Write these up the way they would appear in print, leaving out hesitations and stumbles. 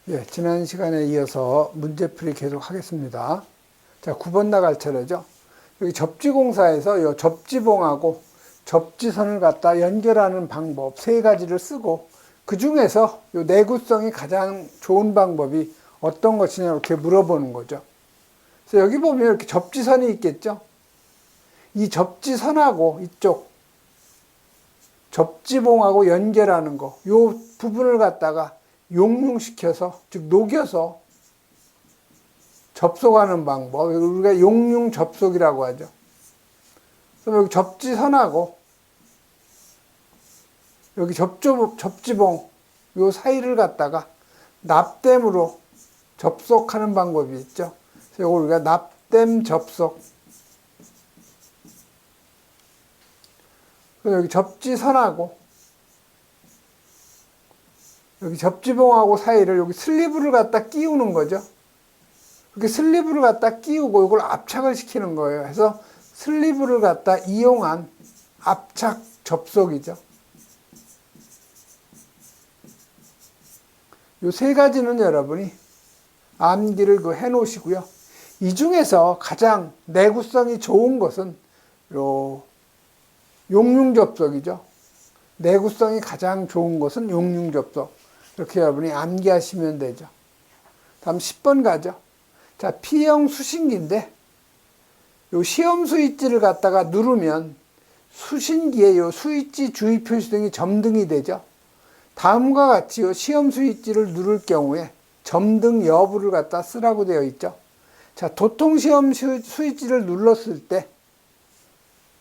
예, 지난 시간에 이어서 문제풀이 계속 하겠습니다. 자, 9번 나갈 차례죠. 여기 접지공사에서 이 접지봉하고 접지선을 갖다 연결하는 방법 세 가지를 쓰고 그 중에서 이 내구성이 가장 좋은 방법이 어떤 것이냐 이렇게 물어보는 거죠. 그래서 여기 보면 이렇게 접지선이 있겠죠. 이 접지선하고 이쪽 접지봉하고 연결하는 거, 이 부분을 갖다가 용융시켜서, 즉 녹여서 접속하는 방법, 우리가 용융 접속이라고 하죠. 그럼 여기 접지선하고 여기 접지봉 요 사이를 갖다가 납땜으로 접속하는 방법이 있죠. 그래서 이걸 우리가 납땜 접속. 그리고 여기 접지선하고 여기 접지봉하고 사이를 여기 슬리브를 갖다 끼우는 거죠. 이렇게 슬리브를 갖다 끼우고 이걸 압착을 시키는 거예요. 그래서 슬리브를 갖다 이용한 압착 접속이죠. 이 세 가지는 여러분이 암기를 해 놓으시고요. 이 중에서 가장 내구성이 좋은 것은 요 용융 접속이죠. 내구성이 가장 좋은 것은 용융 접속. 이렇게 여러분이 암기하시면 되죠. 다음 10번 가죠. 자, P형 수신기인데 요 시험 스위치를 갖다가 누르면 수신기에 요 스위치 주의 표시 등이 점등이 되죠. 다음과 같이 요 시험 스위치를 누를 경우에 점등 여부를 갖다 쓰라고 되어 있죠. 자, 도통 시험 스위치를 눌렀을 때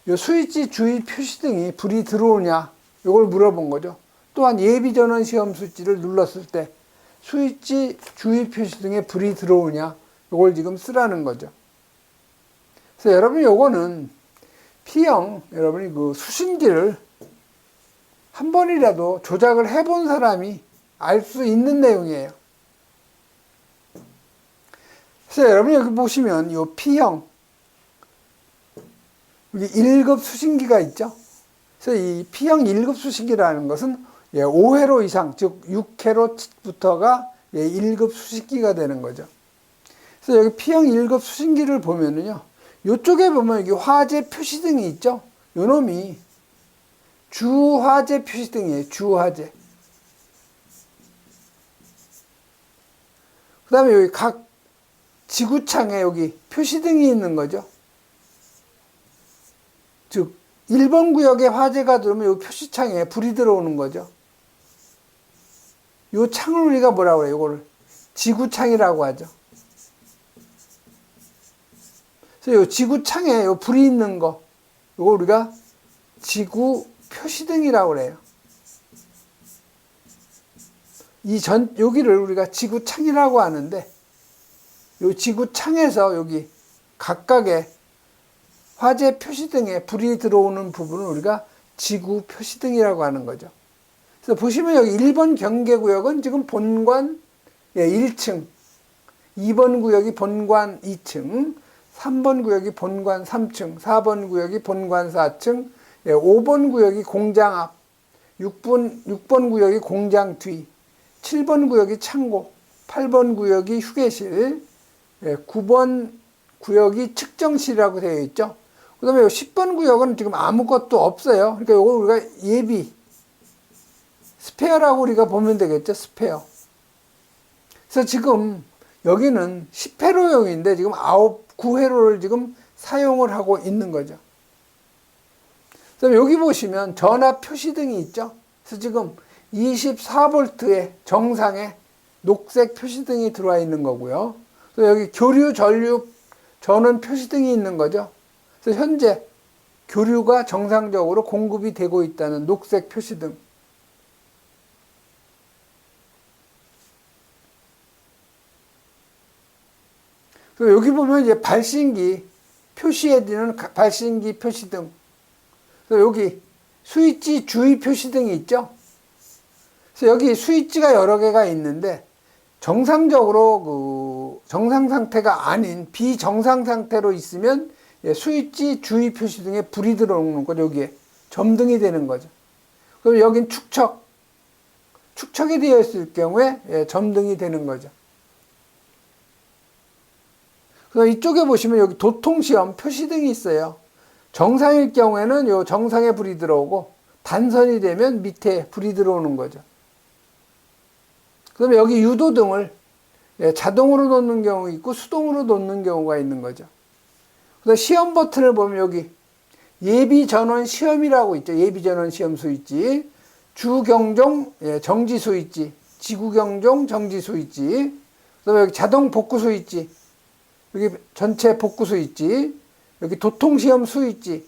요 스위치 주의 표시 등이 불이 들어오냐 이걸 물어본 거죠. 또한 예비 전원 시험 스위치를 눌렀을 때 스위치 주의 표시 등에 불이 들어오냐 이걸 지금 쓰라는 거죠. 그래서 여러분 요거는 P형 여러분이 그 수신기를 한 번이라도 조작을 해본 사람이 알 수 있는 내용이에요. 그래서 여러분 여기 보시면 요 P형 여기 1급 수신기가 있죠. 그래서 이 P형 1급 수신기라는 것은 5회로 이상, 즉 6회로부터가 1급 수신기가 되는 거죠. 그래서 여기 P형 1급 수신기를 보면은요, 이쪽에 보면 여기 화재 표시등이 있죠. 요 놈이 주화재 표시등이에요. 주화재. 그 다음에 여기 각 지구창에 여기 표시등이 있는 거죠. 즉 1번 구역에 화재가 들어오면 이 표시창에 불이 들어오는 거죠. 이 창을 우리가 뭐라고 그래요? 이거를 지구창이라고 하죠. 그래서 이 지구창에 이 불이 있는 거, 이거 우리가 지구 표시등이라고 그래요. 여기를 우리가 지구창이라고 하는데, 이 지구창에서 여기 각각의 화재 표시등에 불이 들어오는 부분을 우리가 지구 표시등이라고 하는 거죠. 그래서 보시면 여기 1번 경계구역은 지금 본관 1층, 2번 구역이 본관 2층, 3번 구역이 본관 3층, 4번 구역이 본관 4층, 5번 구역이 공장 앞, 6번 구역이 공장 뒤, 7번 구역이 창고, 8번 구역이 휴게실, 9번 구역이 측정실이라고 되어 있죠. 그 다음에 10번 구역은 지금 아무것도 없어요. 그러니까 이거 우리가 예비, 스페어라고 우리가 보면 되겠죠. 스페어. 그래서 지금 여기는 10회로용인데 지금 9회로를 지금 사용을 하고 있는 거죠. 그다음에 여기 보시면 전압 표시등이 있죠. 그래서 지금 24V의 정상에 녹색 표시등이 들어와 있는 거고요. 그래서 여기 교류, 전류, 전원 표시등이 있는 거죠. 그래서 현재 교류가 정상적으로 공급이 되고 있다는 녹색 표시등. 그리고 여기 보면 이제 발신기 표시해드리는 발신기 표시등. 그래서 여기 스위치 주의 표시등이 있죠. 그래서 여기 스위치가 여러 개가 있는데 정상적으로 정상 상태가 아닌 비정상 상태로 있으면 스위치 주의 표시등에 불이 들어오는 거죠. 여기에 점등이 되는 거죠. 그럼 여긴 축척 축척이 되어 있을 경우에 점등이 되는 거죠. 그래서 이쪽에 보시면 여기 도통시험 표시등이 있어요. 정상일 경우에는 요 정상에 불이 들어오고 단선이 되면 밑에 불이 들어오는 거죠. 그다음에 여기 유도등을 자동으로 놓는 경우 있고 수동으로 놓는 경우가 있는 거죠. 그래서 시험 버튼을 보면 여기 예비전원 시험이라고 있죠. 예비전원 시험 스위치, 주경종 정지 스위치, 지구경종 정지 스위치, 그다음에 여기 자동 복구 스위치, 여기 전체 복구 스위치, 여기 도통시험 스위치,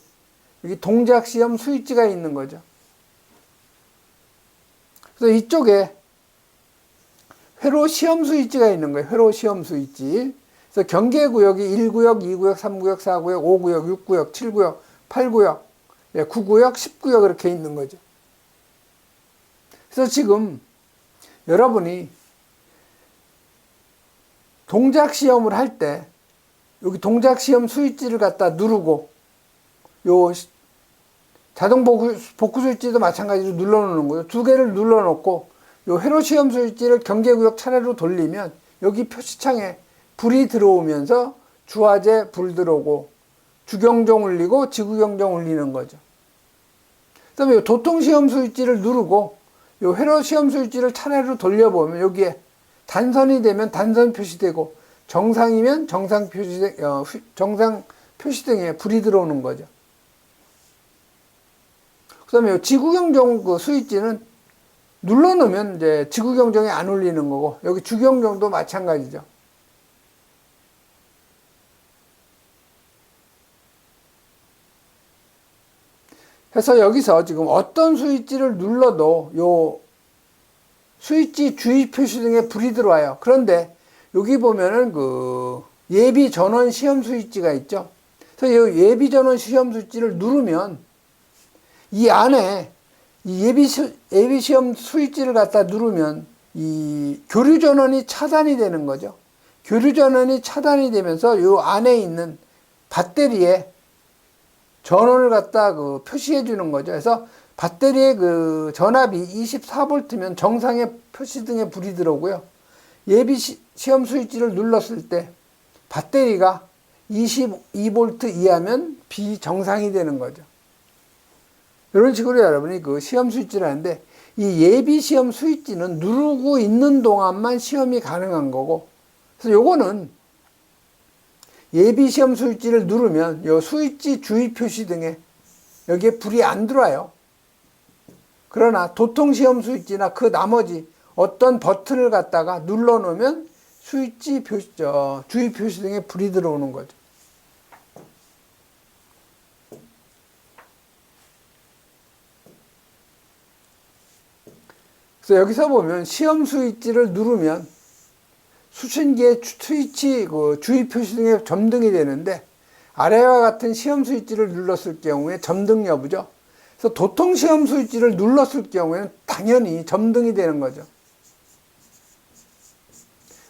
여기 동작시험 스위치가 있는 거죠. 그래서 이쪽에 회로 시험 스위치가 있는 거예요. 회로 시험 스위치. 그래서 경계구역이 1구역, 2구역, 3구역, 4구역, 5구역, 6구역, 7구역, 8구역, 9구역, 10구역 이렇게 있는 거죠. 그래서 지금 여러분이 동작시험을 할 때 여기 동작시험 스위치를 갖다 누르고 요 자동 복구 스위치도 마찬가지로 눌러놓는 거예요. 두 개를 눌러놓고 요 회로 시험 스위치를 경계구역 차례로 돌리면 여기 표시창에 불이 들어오면서 주화제 불 들어오고 주경종 울리고 지구경종 울리는 거죠. 그 다음에 도통시험 스위치를 누르고 요 회로 시험 스위치를 차례로 돌려보면 여기에 단선이 되면 단선 표시되고 정상이면 정상 표시등에 불이 들어오는 거죠. 그 다음에 지구경종 그 스위치는 눌러놓으면 이제 지구경종이 안 울리는 거고 여기 주경종도 마찬가지죠. 그래서 여기서 지금 어떤 스위치를 눌러도 요 스위치 주의 표시등에 불이 들어와요. 그런데 여기 보면은 그 예비 전원 시험 스위치가 있죠. 그래서 이 예비 전원 시험 스위치를 누르면 이 안에 이 예비 시험 스위치를 갖다 누르면 이 교류 전원이 차단이 되는 거죠. 교류 전원이 차단이 되면서 이 안에 있는 배터리에 전원을 갖다 그 표시해 주는 거죠. 그래서 배터리의 그 전압이 24V면 정상의 표시등에 불이 들어오고요. 예비 시험 스위치를 눌렀을 때 배터리가 22V 이하면 비정상이 되는 거죠. 이런 식으로 여러분이 그 시험 스위치를 하는데 이 예비 시험 스위치는 누르고 있는 동안만 시험이 가능한 거고, 그래서 요거는 예비 시험 스위치를 누르면 요 스위치 주의 표시 등에 여기에 불이 안 들어와요. 그러나 도통 시험 스위치나 그 나머지 어떤 버튼을 갖다가 눌러 놓으면 스위치 표시, 주의 표시 등에 불이 들어오는 거죠. 그래서 여기서 보면 시험 스위치를 누르면 수신기의 스위치 그 주의 표시 등에 점등이 되는데 아래와 같은 시험 스위치를 눌렀을 경우에 점등 여부죠. 그래서 도통 시험 스위치를 눌렀을 경우에는 당연히 점등이 되는 거죠.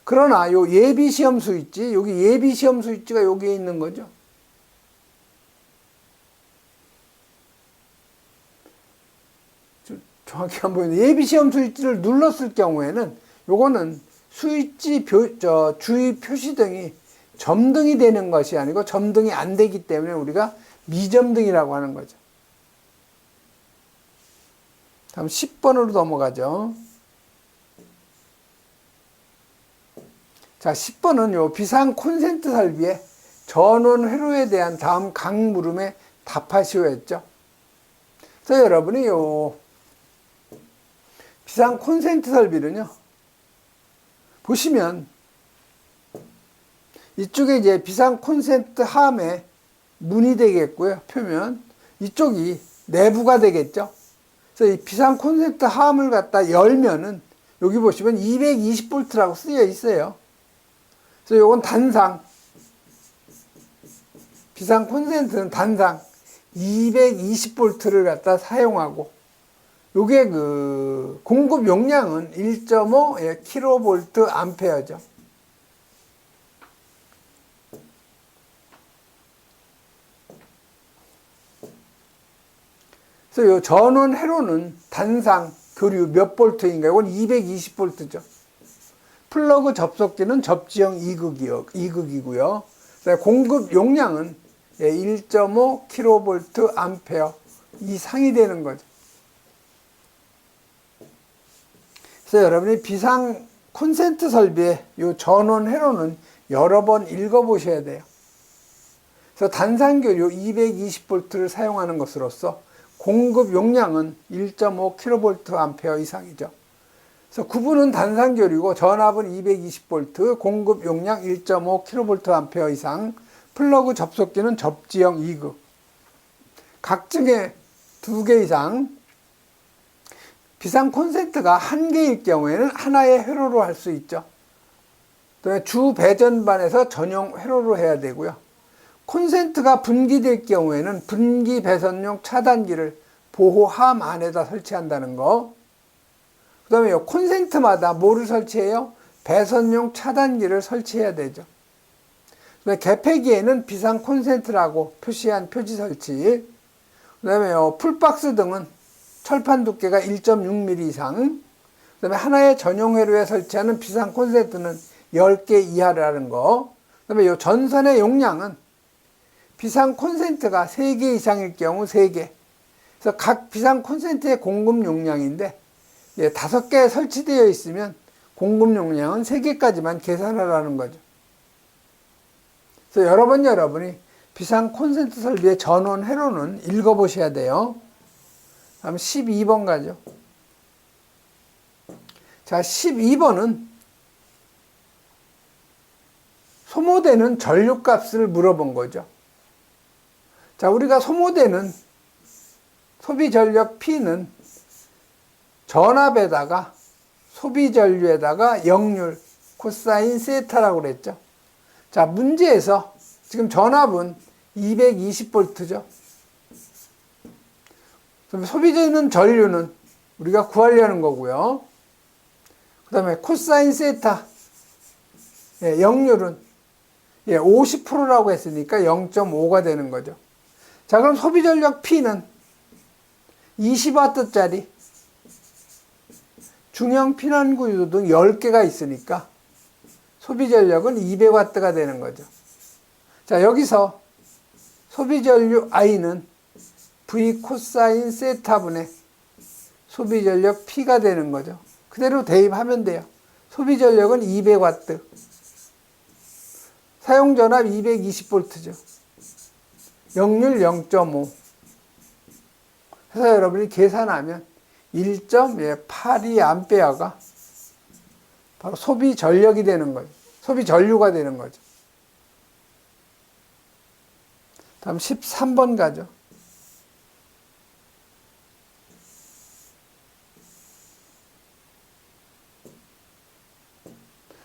그러나 요 예비 시험 스위치, 여기 예비 시험 스위치가 여기에 있는 거죠. 정확히 안 보이는데 예비 시험 스위치를 눌렀을 경우에는 요거는 스위치 주의 표시등이 점등이 되는 것이 아니고 점등이 안 되기 때문에 우리가 미점등이라고 하는 거죠. 다음 10번으로 넘어가죠. 자, 10번은 요 비상 콘센트 설비의 전원 회로에 대한 다음 각 물음에 답하시오였죠. 그래서 여러분이 요 비상 콘센트 설비는요, 보시면 이쪽에 이제 비상 콘센트 함에 문이 되겠고요. 표면 이쪽이 내부가 되겠죠. 그래서 이 비상 콘센트 함을 갖다 열면은 여기 보시면 220V라고 쓰여 있어요. 그래서 요건 단상, 비상 콘센트는 단상 220V를 갖다 사용하고, 요게 그 공급 용량은 1.5kVA. 그래서 요 전원 회로는 단상 교류 몇 볼트인가? 이건 220볼트죠. 플러그 접속기는 접지형 2극이고요. 공급 용량은 1.5kV 암페어 이상이 되는 거죠. 그래서 여러분이 비상 콘센트 설비의 이 전원 회로는 여러 번 읽어보셔야 돼요. 그래서 단산교류 220V를 사용하는 것으로서 공급 용량은 1.5kV 이상이죠. 그래서 구분은 단산교류고 전압은 220V, 공급 용량 1.5kV 이상, 플러그 접속기는 접지형 2극. 각층에 2개 이상, 비상 콘센트가 1개일 경우에는 하나의 회로로 할 수 있죠. 또 주 배전반에서 전용 회로로 해야 되고요. 콘센트가 분기될 경우에는 분기 배선용 차단기를 보호함 안에다 설치한다는 거. 그 다음에 콘센트마다 뭐를 설치해요? 배선용 차단기를 설치해야 되죠. 개폐기에는 비상 콘센트라고 표시한 표지 설치. 그 다음에 풀박스 등은 철판 두께가 1.6mm 이상. 그 다음에 하나의 전용 회로에 설치하는 비상 콘센트는 10개 이하라는 거. 그 다음에 전선의 용량은 비상 콘센트가 3개 이상일 경우 3개. 그래서 각 비상 콘센트의 공급 용량인데 5개 설치되어 있으면 공급 용량은 3개까지만 계산하라는 거죠. 그래서 여러 번 여러분이 비상 콘센트 설비의 전원 회로는 읽어보셔야 돼요. 다음 12번 가죠. 자, 12번은 소모되는 전류값을 물어본 거죠. 자, 우리가 소모되는 소비전력 P는 전압에다가 소비전류에다가 역률 코사인 세타라고 그랬죠. 자, 문제에서 지금 전압은 220V죠. 그럼 소비되는 전류는 우리가 구하려는 거고요. 그 다음에 코사인 세타, 역률은 50%라고 했으니까 0.5가 되는 거죠. 자, 그럼 소비전력 P는 20W짜리 중형 피난구 유도 등 10개가 있으니까 소비전력은 200W가 되는 거죠. 자, 여기서 소비전류 I는 V 코사인 세타분의 소비전력 P가 되는 거죠. 그대로 대입하면 돼요. 소비전력은 200W. 사용전압 220V죠. 역률 0.5. 그래서 여러분이 계산하면 1.82A가 바로 소비 전력이 되는 거죠. 소비 전류가 되는 거죠. 다음 13번 가죠.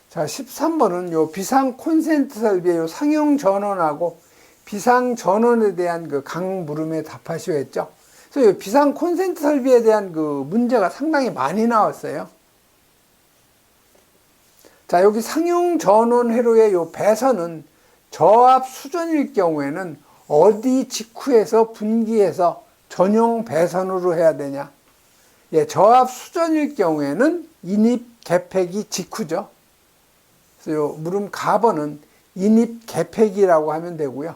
자, 13번은 요 비상 콘센트 설비의 요 상용 전원하고 비상 전원에 대한 그 각 물음에 답하시오 했죠. 그래서 요 비상 콘센트 설비에 대한 그 문제가 상당히 많이 나왔어요. 자, 여기 상용 전원 회로의 요 배선은 저압 수전일 경우에는 어디 직후에서 분기해서 전용 배선으로 해야 되냐? 저압 수전일 경우에는 인입 개폐기 직후죠. 그래서 요 물음 가번은 인입 개폐기라고 하면 되고요.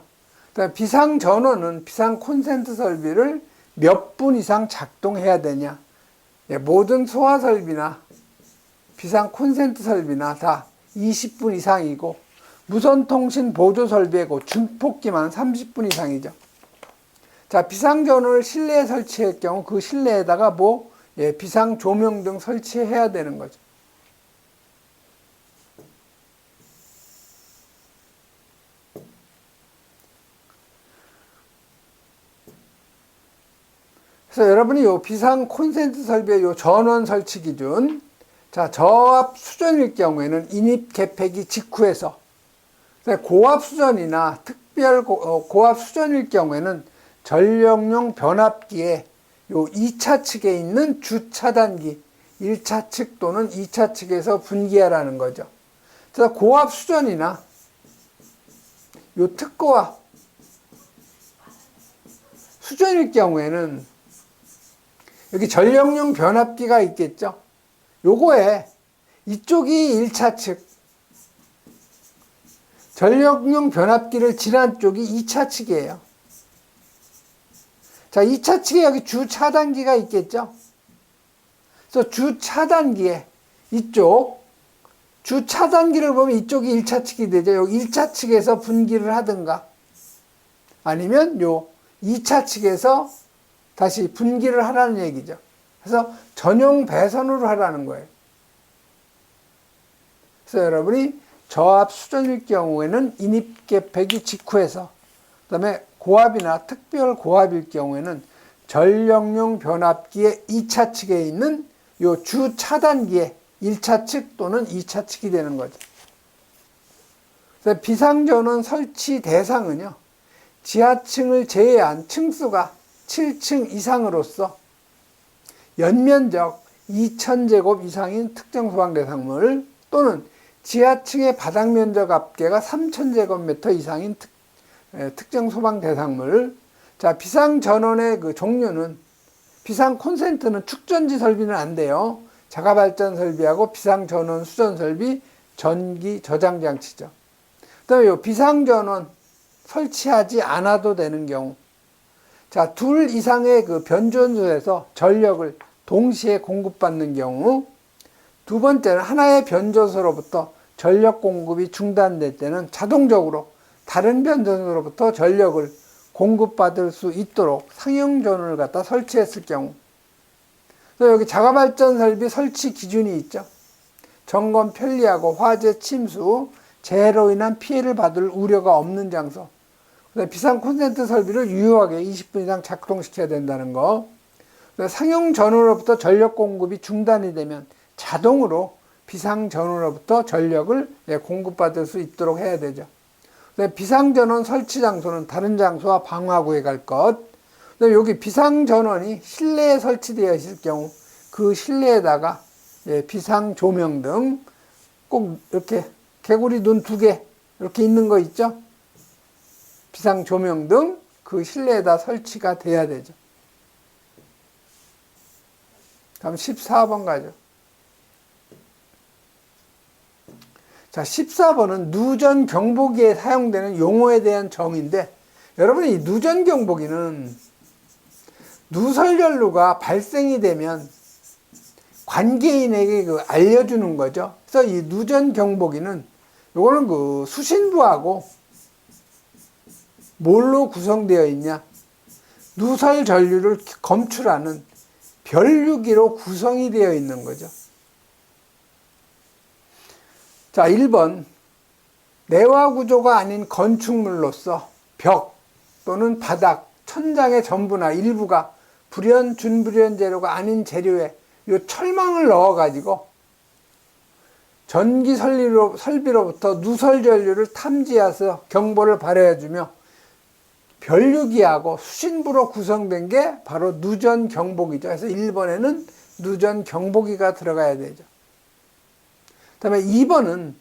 그다음에 비상 전원은 비상 콘센트 설비를 몇 분 이상 작동해야 되냐? 모든 소화 설비나 비상 콘센트 설비나 다 20분 이상이고 무선 통신 보조 설비고 증폭기만 30분 이상이죠. 자, 비상 전원을 실내에 설치할 경우 그 실내에다가 비상 조명 등 설치해야 되는 거죠. 그래서 여러분이 요 비상 콘센트 설비의 요 전원 설치 기준, 자, 저압 수전일 경우에는 인입 개폐기 직후에서, 고압 수전이나 특별 고압 수전일 경우에는 전력용 변압기에 요 2차 측에 있는 주차단기 1차 측 또는 2차 측에서 분기하라는 거죠. 그래서 고압 수전이나 요 특고압 수전일 경우에는 여기 전력용 변압기가 있겠죠. 요거에 이쪽이 1차 측, 전력용 변압기를 지난 쪽이 2차 측이에요. 자, 2차 측에 여기 주 차단기가 있겠죠. 그래서 주 차단기에 이쪽 주 차단기를 보면 이쪽이 1차 측이 되죠. 여기 1차 측에서 분기를 하든가 아니면 요 2차 측에서 다시 분기를 하라는 얘기죠. 그래서 전용 배선으로 하라는 거예요. 그래서 여러분이 저압 수전일 경우에는 인입계팩이 직후에서, 그 다음에 고압이나 특별 고압일 경우에는 전력용 변압기의 2차 측에 있는 요 주 차단기의 1차 측 또는 2차 측이 되는 거죠. 그래서 비상전원 설치 대상은요, 지하층을 제외한 층수가 7층 이상으로서 연면적 2000제곱 이상인 특정 소방 대상물 또는 지하층의 바닥 면적 합계가 3000제곱미터 이상인 특정 소방 대상물. 자, 비상 전원의 그 종류는, 비상 콘센트는 축전지 설비는 안 돼요. 자가 발전 설비하고 비상 전원 수전 설비, 전기 저장 장치죠. 그다음에 요 비상 전원 설치하지 않아도 되는 경우. 자, 둘 이상의 그 변전소에서 전력을 동시에 공급받는 경우. 두 번째는 하나의 변전소로부터 전력 공급이 중단될 때는 자동적으로 다른 변전소로부터 전력을 공급받을 수 있도록 상용 전원을 갖다 설치했을 경우. 그래서 여기 자가발전 설비 설치 기준이 있죠. 점검 편리하고 화재 침수, 재해로 인한 피해를 받을 우려가 없는 장소. 비상 콘센트 설비를 유효하게 20분 이상 작동시켜야 된다는 거. 상용 전원으로부터 전력 공급이 중단이 되면 자동으로 비상 전원으로부터 전력을 공급받을 수 있도록 해야 되죠. 비상 전원 설치 장소는 다른 장소와 방화구에 갈 것. 여기 비상 전원이 실내에 설치되어 있을 경우 그 실내에다가 비상 조명 등 꼭 이렇게 개구리 눈 2개 이렇게 있는 거 있죠? 비상 조명 등 그 실내에다 설치가 돼야 되죠. 다음 14번 가죠. 자, 14번은 누전 경보기에 사용되는 용어에 대한 정의인데, 여러분이 이 누전 경보기는 누설전류가 발생이 되면 관계인에게 알려주는 거죠. 그래서 이 누전 경보기는 요거는 그 수신부하고 뭘로 구성되어 있냐? 누설 전류를 검출하는 변류기로 구성이 되어 있는 거죠. 자, 1번. 내화 구조가 아닌 건축물로서 벽 또는 바닥, 천장의 전부나 일부가 불연, 준불연 재료가 아닌 재료에 요 철망을 넣어가지고 전기 설비로부터 누설 전류를 탐지해서 경보를 발해주며 변류기하고 수신부로 구성된 게 바로 누전 경보기죠. 그래서 1번에는 누전 경보기가 들어가야 되죠. 그 다음에 2번은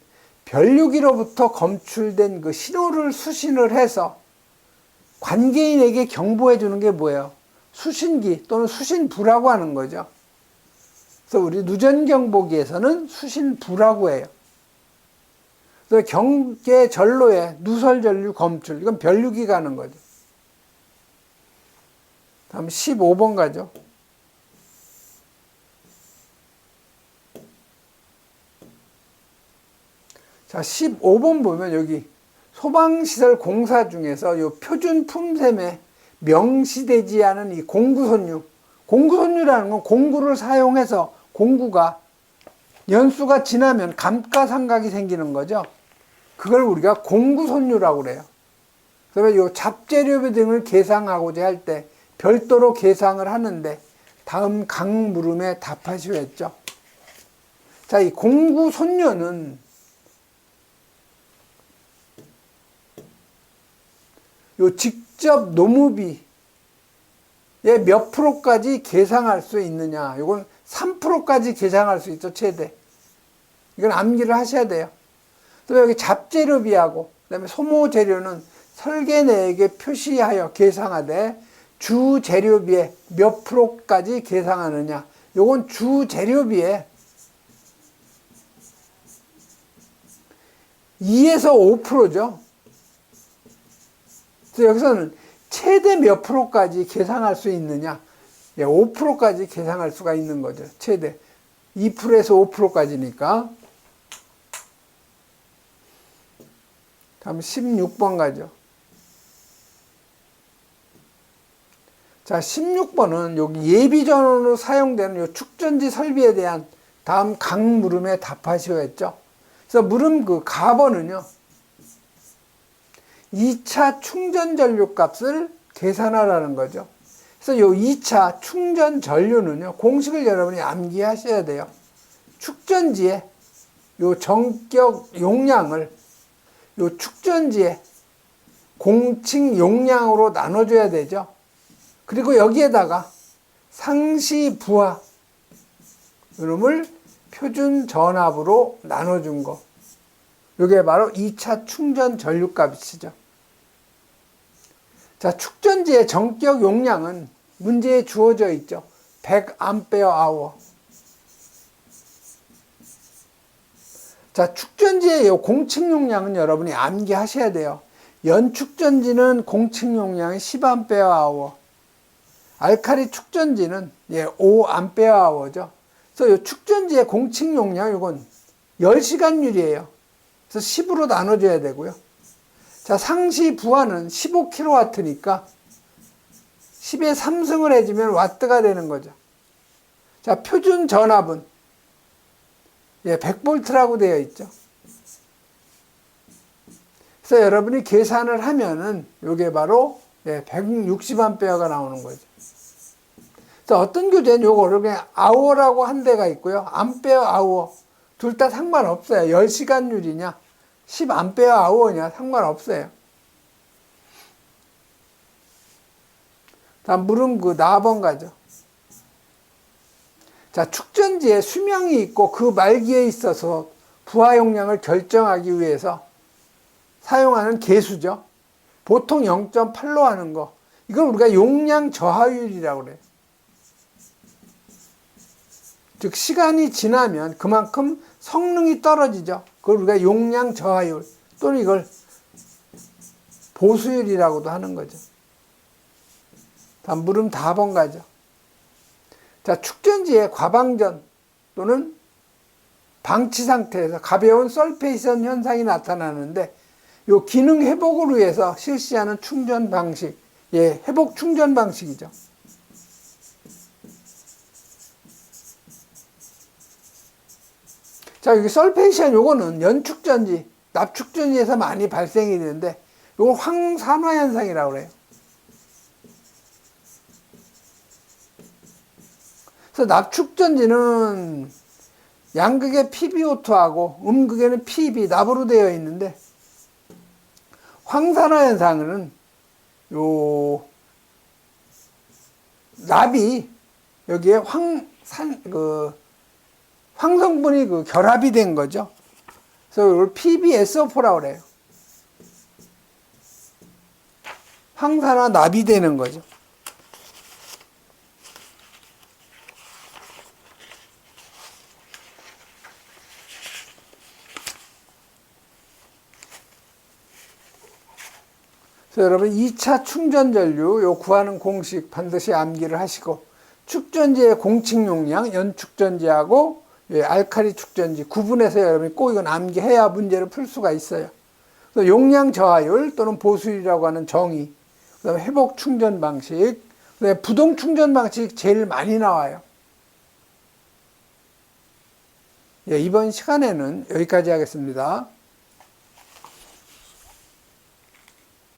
변류기로부터 검출된 그 신호를 수신을 해서 관계인에게 경보해 주는 게 뭐예요? 수신기 또는 수신부라고 하는 거죠. 그래서 우리 누전 경보기에서는 수신부라고 해요. 그래서 경계 전로에 누설 전류 검출, 이건 변류기가 하는 거죠. 다음 15번 가죠. 자, 15번 보면 여기 소방시설 공사 중에서 요 표준 품샘에 명시되지 않은 이 공구선유. 공구선유라는 건 공구를 사용해서 공구가 연수가 지나면 감가상각이 생기는 거죠. 그걸 우리가 공구선유라고 그래요. 그래서 요 잡재료비 등을 계상하고자 할 때 별도로 계상을 하는데 다음 각 물음에 답하시오 했죠. 자, 이 공구선유는 요 직접 노무비에 몇 프로까지 계상할 수 있느냐. 이건 3%까지 계상할 수 있죠, 최대. 이건 암기를 하셔야 돼요. 또 여기 잡재료비하고 그다음에 소모재료는 설계 내역에 표시하여 계상하되 주 재료비의 몇 프로까지 계상하느냐. 요건 주 재료비의 2에서 5%죠. 그래서 여기서는 최대 몇 프로까지 계상할 수 있느냐. 5%까지 계상할 수가 있는 거죠. 최대. 2%에서 5%까지니까. 다음 16번 가죠. 자, 16번은 여기 예비전원으로 사용되는 요 축전지 설비에 대한 다음 각 물음에 답하시오 했죠. 그래서 물음 그 가번은요. 2차 충전 전류 값을 계산하라는 거죠. 그래서 요 2차 충전 전류는요. 공식을 여러분이 암기하셔야 돼요. 축전지의 요 전격 용량을 요 축전지의 공칭 용량으로 나눠줘야 되죠. 그리고 여기에다가 상시 부하 이놈을 표준 전압으로 나눠준 거. 이게 바로 2차 충전 전류값이죠. 자, 축전지의 전격 용량은 문제에 주어져 있죠. 100A. 자, 축전지의 이 공칭 용량은 여러분이 암기하셔야 돼요. 연축전지는 공칭 용량이 10A. 알칼리 축전지는 5A/죠. 그래서 이 축전지의 공칭 용량 이건 10시간율이에요. 그래서 10으로 나눠줘야 되고요. 자, 상시 부하는 15kW니까 10에 3승을 해주면 와트가 되는 거죠. 자, 표준 전압은 100V라고 되어 있죠. 그래서 여러분이 계산을 하면은 이게 바로 160A가 나오는 거죠. 자, 어떤 교재는 요거를 그냥 아워라고 한 데가 있고요. 암페어 아워. 둘 다 상관없어요. 10시간율이냐, 10A 아워냐 상관없어요. 다음 물음 그 4번 가죠. 자, 축전지에 수명이 있고 그 말기에 있어서 부하 용량을 결정하기 위해서 사용하는 계수죠. 보통 0.8로 하는 거. 이걸 우리가 용량 저하율이라고 그래요. 즉 시간이 지나면 그만큼 성능이 떨어지죠. 그걸 우리가 용량 저하율 또는 이걸 보수율이라고도 하는 거죠. 다음 물음 4번 가죠. 자, 축전지의 과방전 또는 방치 상태에서 가벼운 설페이션 현상이 나타나는데 요 기능 회복을 위해서 실시하는 충전 방식, 회복 충전 방식이죠. 자, 여기 설페이션 요거는 연축전지, 납축전지에서 많이 발생이 되는데 요걸 황산화 현상이라고 그래요. 그래서 납축전지는 양극의 PbO2하고 음극에는 Pb, 납으로 되어 있는데 황산화 현상은 요 납이 여기에 황성분이 결합이 된 거죠. 그래서 이걸 PbSO4라고 그래요. 황산화 납이 되는 거죠. 그래서 여러분 2차 충전 전류 요 구하는 공식 반드시 암기를 하시고 축전지의 공칭 용량, 연축전지하고 알칼리 축전지 구분해서 여러분이 꼭 이건 암기해야 문제를 풀 수가 있어요. 그래서 용량 저하율 또는 보수율이라고 하는 정의, 그다음에 회복 충전 방식, 그다음에 부동 충전 방식이 제일 많이 나와요. 이번 시간에는 여기까지 하겠습니다.